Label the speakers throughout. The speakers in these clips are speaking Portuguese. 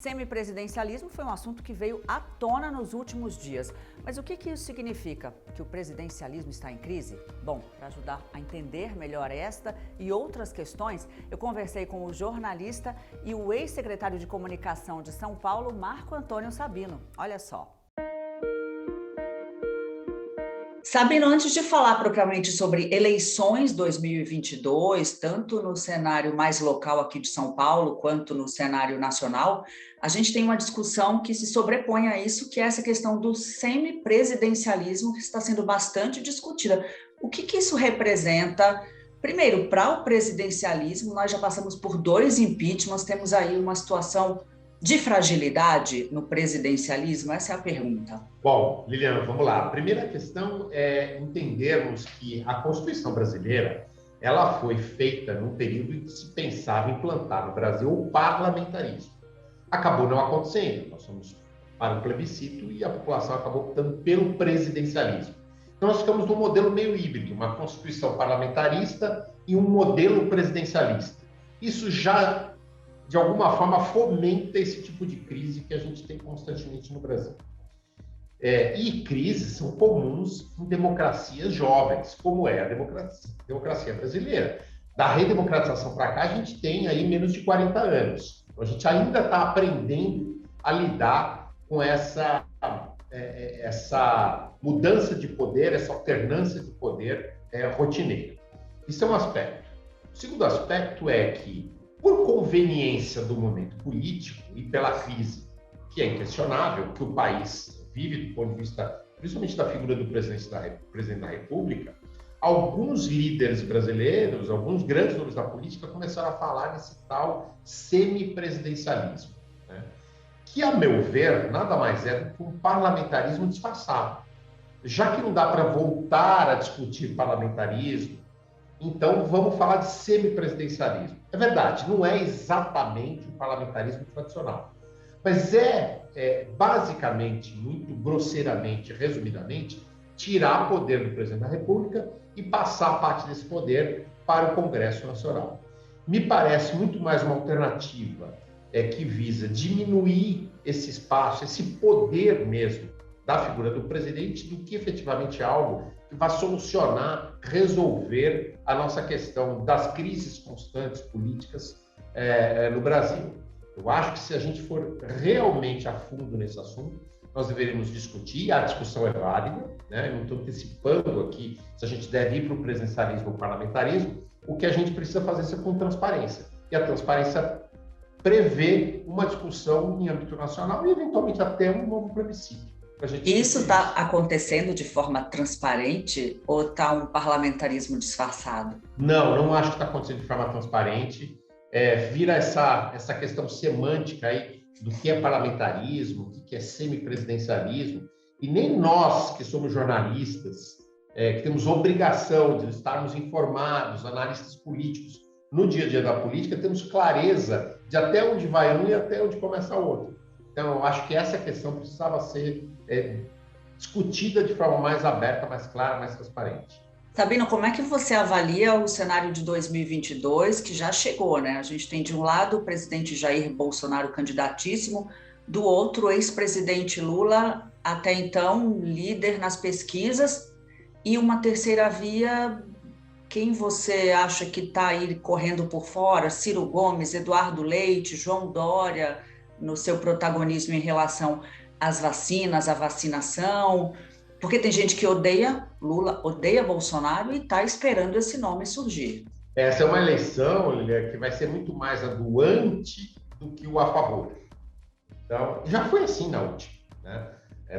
Speaker 1: Semipresidencialismo foi um assunto que veio à tona nos últimos dias. Mas o que isso significa? Que o presidencialismo está em crise? Bom, para ajudar a entender melhor esta e outras questões, eu conversei com o jornalista e o ex-secretário de Comunicação de São Paulo, Marco Antônio Sabino. Olha só. Sabino, antes de falar propriamente sobre eleições 2022, tanto no cenário mais local aqui de São Paulo, quanto no cenário nacional, a gente tem uma discussão que se sobrepõe a isso, que é essa questão do semipresidencialismo, que está sendo bastante discutida. O que isso representa? Primeiro, para o presidencialismo, nós já passamos por 2 impeachments, temos aí uma situação de fragilidade no presidencialismo? Essa é a pergunta.
Speaker 2: Bom, Liliana, vamos lá. A primeira questão é entendermos que a Constituição brasileira ela foi feita num período em que se pensava implantar no Brasil o parlamentarismo. Acabou não acontecendo. Nós fomos para o plebiscito e a população acabou optando pelo presidencialismo. Então, nós ficamos num modelo meio híbrido, uma Constituição parlamentarista e um modelo presidencialista. Isso já, de alguma forma, fomenta esse tipo de crise que a gente tem constantemente no Brasil. E crises são comuns em democracias jovens, como é a democracia brasileira. Da redemocratização para cá, a gente tem aí menos de 40 anos. Então, a gente ainda está aprendendo a lidar com essa mudança de poder, essa alternância de poder rotineira. Isso é um aspecto. O segundo aspecto é que, por conveniência do momento político e pela crise, que é inquestionável, que o país vive do ponto de vista, principalmente da figura do presidente da República, alguns líderes brasileiros, alguns grandes nomes da política começaram a falar nesse tal semipresidencialismo, né? Que, a meu ver, nada mais é do que um parlamentarismo disfarçado. Já que não dá para voltar a discutir parlamentarismo, então vamos falar de semipresidencialismo. É verdade, não é exatamente o parlamentarismo tradicional, mas basicamente, muito grosseiramente, resumidamente, tirar poder do presidente da República e passar parte desse poder para o Congresso Nacional. Me parece muito mais uma alternativa que visa diminuir esse espaço, esse poder mesmo da figura do presidente, do que efetivamente algo que vai solucionar, resolver a nossa questão das crises constantes políticas no Brasil. Eu acho que se a gente for realmente a fundo nesse assunto, nós deveríamos discutir, a discussão é válida, né? Não estou antecipando aqui se a gente deve ir para o presidencialismo ou parlamentarismo, o que a gente precisa fazer isso com transparência. E a transparência prevê uma discussão em âmbito nacional e, eventualmente, até um novo plebiscito.
Speaker 1: Isso está acontecendo de forma transparente ou está um parlamentarismo disfarçado?
Speaker 2: Não acho que está acontecendo de forma transparente. Vira essa questão semântica aí do que é parlamentarismo, o que é semipresidencialismo, e nem nós que somos jornalistas, que temos obrigação de estarmos informados, analistas políticos, no dia a dia da política, temos clareza de até onde vai um e até onde começa o outro. Então, eu acho que essa questão precisava ser discutida de forma mais aberta, mais clara, mais transparente.
Speaker 1: Sabino, como é que você avalia o cenário de 2022, que já chegou, né? A gente tem, de um lado, o presidente Jair Bolsonaro candidatíssimo, do outro, o ex-presidente Lula, até então líder nas pesquisas, e uma terceira via. Quem você acha que está aí correndo por fora? Ciro Gomes, Eduardo Leite, João Dória, no seu protagonismo em relação às vacinas, à vacinação? Porque tem gente que odeia Lula, odeia Bolsonaro e está esperando esse nome surgir.
Speaker 2: Essa é uma eleição, Lilia, que vai ser muito mais a do anti do que o a favor. Então, já foi assim na última, né?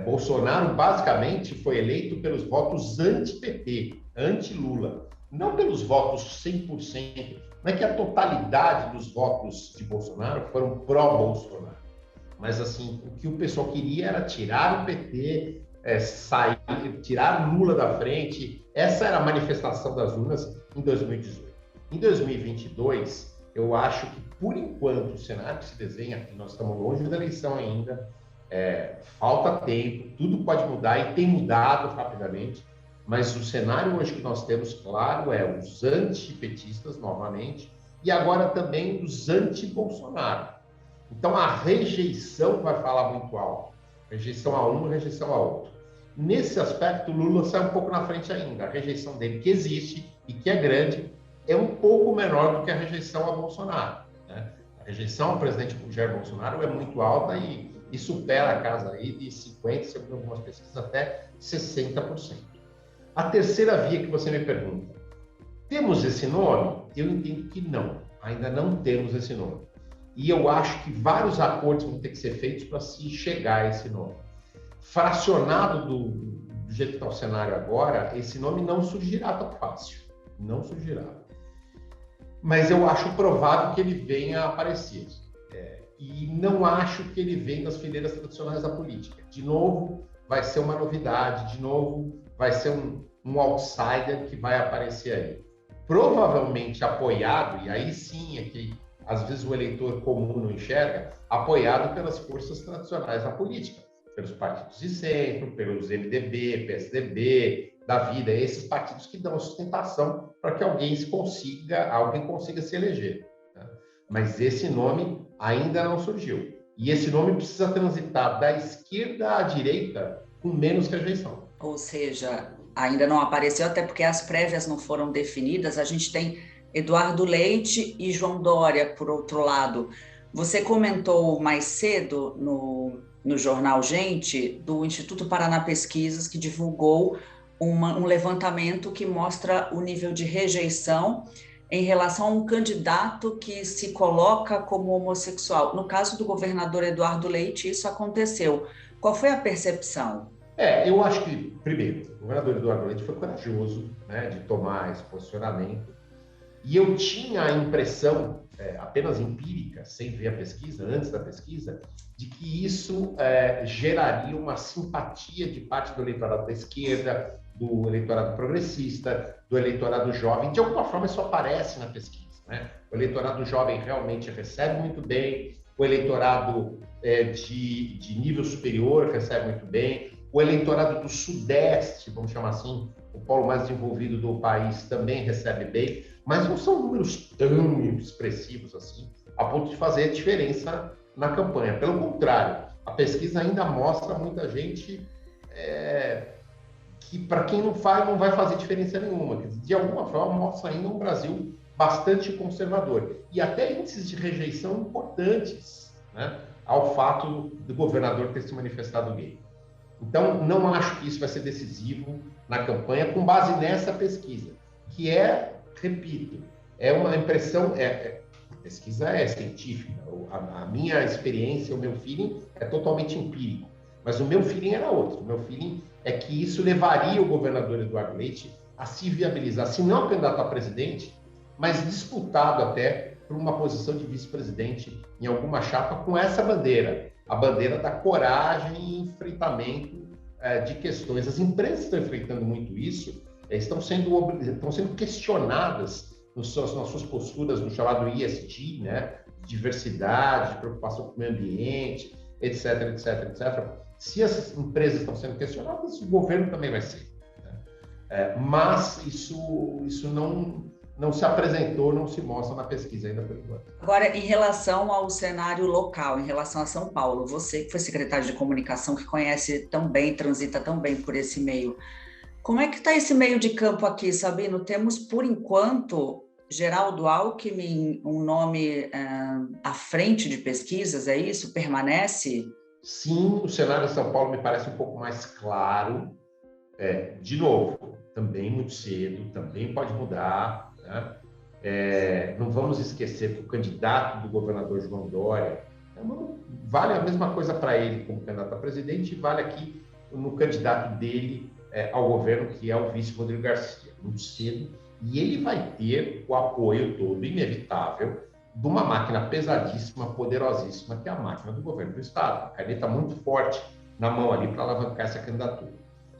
Speaker 2: Bolsonaro, basicamente, foi eleito pelos votos anti-PT, anti-Lula, não pelos votos 100%. Não é que a totalidade dos votos de Bolsonaro foram pró-Bolsonaro, mas assim, o que o pessoal queria era tirar o PT, tirar Lula da frente. Essa era a manifestação das urnas em 2018. Em 2022, eu acho que, por enquanto, o cenário que se desenha, nós estamos longe da eleição ainda, falta tempo, tudo pode mudar e tem mudado rapidamente, mas o cenário hoje que nós temos, claro, é os antipetistas, novamente, e agora também os anti-Bolsonaro. Então, a rejeição vai falar muito alto. Rejeição a um, rejeição a outro. Nesse aspecto, Lula sai um pouco na frente ainda. A rejeição dele, que existe e que é grande, é um pouco menor do que a rejeição a Bolsonaro, né? A rejeição ao presidente Jair Bolsonaro é muito alta e supera a casa aí de 50%, segundo algumas pesquisas, até 60%. A terceira via que você me pergunta, temos esse nome? Eu entendo que não, ainda não temos esse nome. E eu acho que vários acordos vão ter que ser feitos para se chegar a esse nome. Fracionado do jeito que está o cenário agora, esse nome não surgirá tão fácil. Não surgirá. Mas eu acho provável que ele venha a aparecer. E não acho que ele venha das fileiras tradicionais da política. De novo, vai ser uma novidade. De novo, vai ser um outsider que vai aparecer aí. Provavelmente apoiado, e aí sim é que às vezes o eleitor comum não enxerga, apoiado pelas forças tradicionais da política, pelos partidos de centro, pelos MDB, PSDB, da vida, esses partidos que dão sustentação para que alguém consiga se eleger, né? Mas esse nome ainda não surgiu. E esse nome precisa transitar da esquerda à direita com menos rejeição.
Speaker 1: Ou seja, ainda não apareceu, até porque as prévias não foram definidas. A gente tem Eduardo Leite e João Dória, por outro lado. Você comentou mais cedo no jornal Gente, do Instituto Paraná Pesquisas, que divulgou um levantamento que mostra o nível de rejeição em relação a um candidato que se coloca como homossexual. No caso do governador Eduardo Leite, isso aconteceu. Qual foi a percepção?
Speaker 2: Eu acho que, primeiro, o governador Eduardo Leite foi corajoso, né, de tomar esse posicionamento. E eu tinha a impressão, apenas empírica, sem ver a pesquisa, antes da pesquisa, de que isso geraria uma simpatia de parte do eleitorado da esquerda, do eleitorado progressista, do eleitorado jovem. De alguma forma, isso aparece na pesquisa, né? O eleitorado jovem realmente recebe muito bem, o eleitorado de nível superior recebe muito bem, o eleitorado do Sudeste, vamos chamar assim, o polo mais desenvolvido do país, também recebe bem, mas não são números tão expressivos assim, a ponto de fazer diferença na campanha. Pelo contrário, a pesquisa ainda mostra muita gente que, para quem não vai fazer diferença nenhuma. Quer dizer, de alguma forma, mostra ainda um Brasil bastante conservador. E até índices de rejeição importantes, né, ao fato do governador ter se manifestado gay. Então, não acho que isso vai ser decisivo na campanha com base nessa pesquisa, que repito, é uma impressão, a pesquisa é científica, a minha experiência, o meu feeling é totalmente empírico, mas o meu feeling era outro. O meu feeling é que isso levaria o governador Eduardo Leite a se viabilizar, se não candidato a presidente, mas disputado até por uma posição de vice-presidente em alguma chapa com essa bandeira, a bandeira da coragem e enfrentamento de questões. As empresas estão enfrentando muito isso, estão sendo questionadas nas suas posturas no chamado ESG, né? Diversidade, preocupação com o meio ambiente, etc, etc, etc. Se as empresas estão sendo questionadas, o governo também vai ser, né? Mas isso não se apresentou, não se mostra na pesquisa ainda por enquanto.
Speaker 1: Agora, em relação ao cenário local, em relação a São Paulo, você que foi secretário de comunicação, que conhece tão bem, transita tão bem por esse meio, como é que está esse meio de campo aqui, Sabino? Temos, por enquanto, Geraldo Alckmin, um nome à frente de pesquisas, é isso? Permanece?
Speaker 2: Sim, o cenário de São Paulo me parece um pouco mais claro. De novo, também muito cedo, também pode mudar, né? Não vamos esquecer que o candidato do governador João Dória vale a mesma coisa para ele como candidato a presidente, vale aqui no candidato dele ao governo, que é o vice Rodrigo Garcia, muito cedo, e ele vai ter o apoio todo, inevitável, de uma máquina pesadíssima, poderosíssima, que é a máquina do governo do Estado. A caneta muito forte na mão ali para alavancar essa candidatura.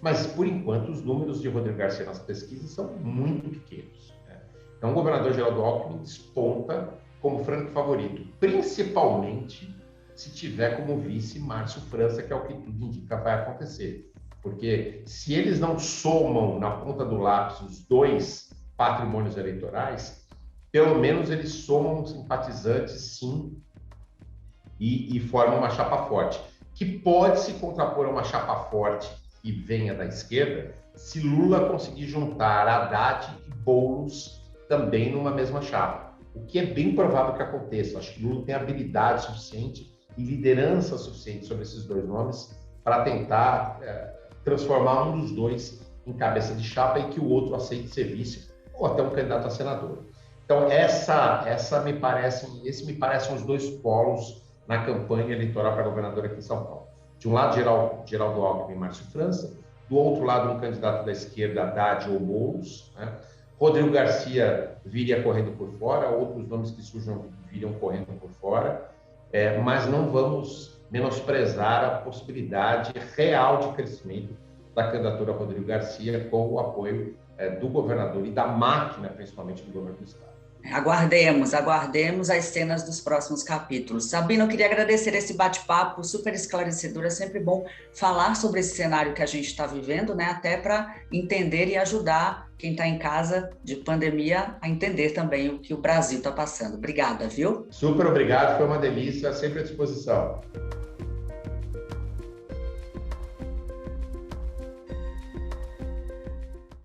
Speaker 2: Mas, por enquanto, os números de Rodrigo Garcia nas pesquisas são muito pequenos, né? Então, o governador Geraldo Alckmin desponta como franco favorito, principalmente se tiver como vice Márcio França, que é o que tudo indica vai acontecer. Porque se eles não somam na ponta do lápis os dois patrimônios eleitorais, pelo menos eles somam simpatizantes, sim, e forma uma chapa forte, que pode se contrapor a uma chapa forte que venha da esquerda, se Lula conseguir juntar Haddad e Boulos também numa mesma chapa, o que é bem provável que aconteça. Acho que Lula tem habilidade suficiente e liderança suficiente sobre esses dois nomes para tentar transformar um dos dois em cabeça de chapa e que o outro aceite ser vice ou até um candidato a senador. Então, esses me parecem os dois polos na campanha eleitoral para governador aqui em São Paulo. De um lado, Geraldo Alckmin e Márcio França, do outro lado, um candidato da esquerda, Haddad ou Boulos, né? Rodrigo Garcia viria correndo por fora, outros nomes que surjam viriam correndo por fora, mas não vamos menosprezar a possibilidade real de crescimento da candidatura Rodrigo Garcia com o apoio do governador e da máquina, principalmente do governo do estado.
Speaker 1: Aguardemos as cenas dos próximos capítulos. Sabino, eu queria agradecer esse bate-papo super esclarecedor. É sempre bom falar sobre esse cenário que a gente está vivendo, né? Até para entender e ajudar quem está em casa de pandemia a entender também o que o Brasil está passando. Obrigada, viu?
Speaker 2: Super obrigado, foi uma delícia, sempre à disposição.